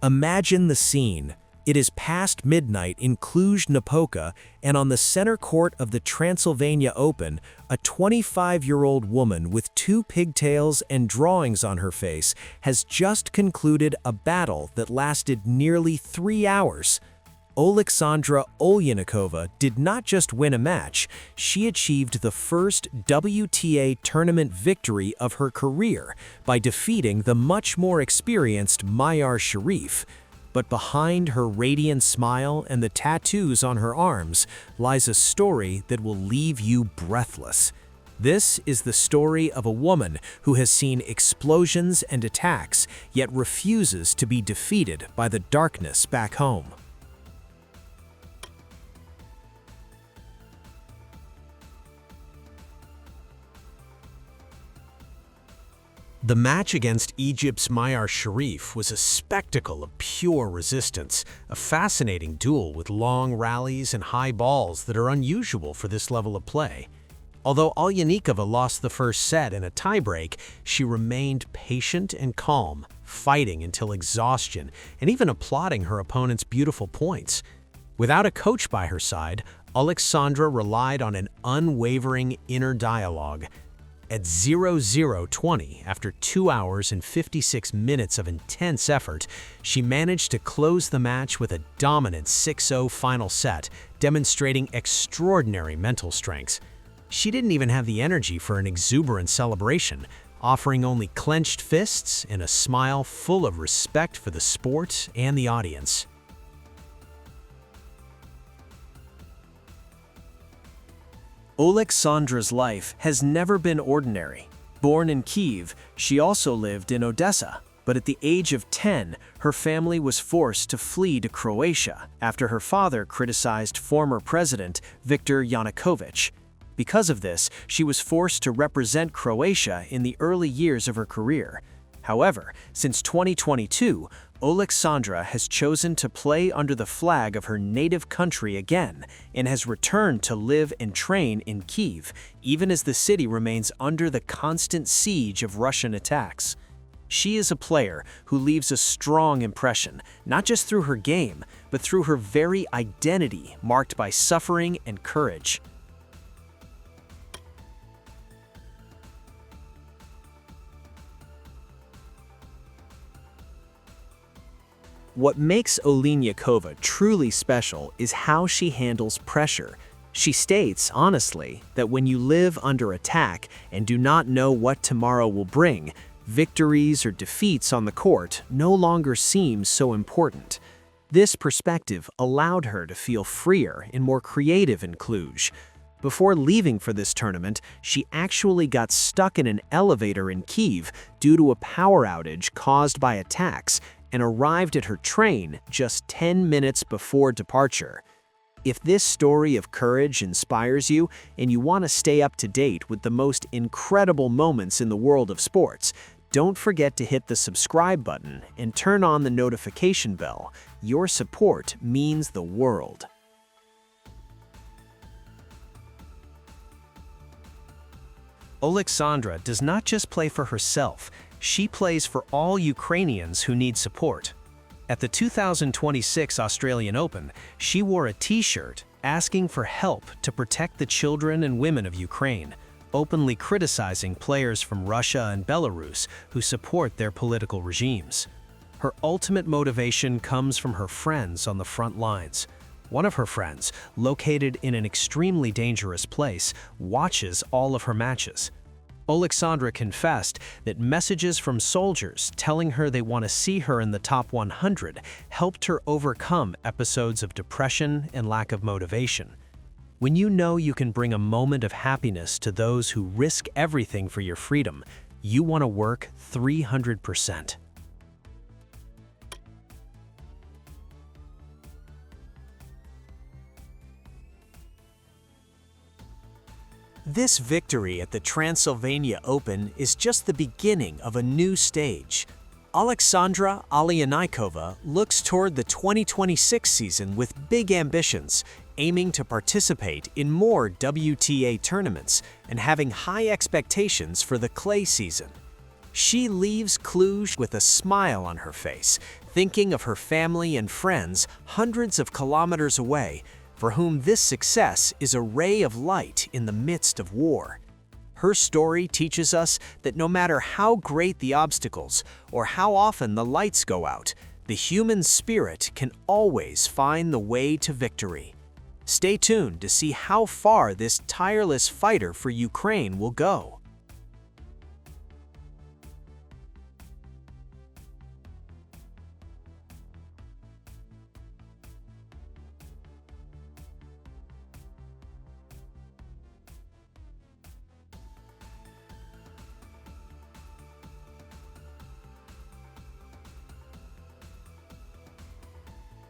Imagine the scene. It is past midnight in Cluj-Napoca, and on the center court of the Transylvania Open, a 25-year-old woman with two pigtails and drawings on her face has just concluded a battle that lasted nearly 3 hours. Oleksandra Oliynykova did not just win a match, she achieved the first WTA tournament victory of her career by defeating the much more experienced Mayar Sherif. But behind her radiant smile and the tattoos on her arms lies a story that will leave you breathless. This is the story of a woman who has seen explosions and attacks, yet refuses to be defeated by the darkness back home. The match against Egypt's Mayar Sherif was a spectacle of pure resistance, a fascinating duel with long rallies and high balls that are unusual for this level of play. Although Oliynykova lost the first set in a tiebreak, she remained patient and calm, fighting until exhaustion and even applauding her opponent's beautiful points. Without a coach by her side, Oleksandra relied on an unwavering inner dialogue. At 0-0-20, after 2 hours and 56 minutes of intense effort, she managed to close the match with a dominant 6-0 final set, demonstrating extraordinary mental strength. She didn't even have the energy for an exuberant celebration, offering only clenched fists and a smile full of respect for the sport and the audience. Oleksandra's life has never been ordinary. Born in Kyiv, she also lived in Odessa, but at the age of 10, her family was forced to flee to Croatia after her father criticized former president Viktor Yanukovych. Because of this, she was forced to represent Croatia in the early years of her career. However, since 2022, Oleksandra has chosen to play under the flag of her native country again and has returned to live and train in Kyiv, even as the city remains under the constant siege of Russian attacks. She is a player who leaves a strong impression, not just through her game, but through her very identity marked by suffering and courage. What makes OLYNYKOVA truly special is how she handles pressure. She states, honestly, that when you live under attack and do not know what tomorrow will bring, victories or defeats on the court no longer seem so important. This perspective allowed her to feel freer and more creative in Cluj. Before leaving for this tournament, she actually got stuck in an elevator in Kyiv due to a power outage caused by attacks, and arrived at her train just 10 minutes before departure. If this story of courage inspires you and you want to stay up to date with the most incredible moments in the world of sports, don't forget to hit the subscribe button and turn on the notification bell. Your support means the world. Oleksandra does not just play for herself, she plays for all Ukrainians who need support. At the 2026 Australian Open, she wore a t-shirt asking for help to protect the children and women of Ukraine, openly criticizing players from Russia and Belarus who support their political regimes. Her ultimate motivation comes from her friends on the front lines. One of her friends, located in an extremely dangerous place, watches all of her matches. Oleksandra confessed that messages from soldiers telling her they want to see her in the top 100 helped her overcome episodes of depression and lack of motivation. When you know you can bring a moment of happiness to those who risk everything for your freedom, you want to work 300%. This victory at the Transylvania Open is just the beginning of a new stage. Oleksandra Oliynykova looks toward the 2026 season with big ambitions, aiming to participate in more WTA tournaments and having high expectations for the clay season. She leaves Cluj with a smile on her face, thinking of her family and friends hundreds of kilometers away, for whom this success is a ray of light in the midst of war. Her story teaches us that no matter how great the obstacles or how often the lights go out, the human spirit can always find the way to victory. Stay tuned to see how far this tireless fighter for Ukraine will go.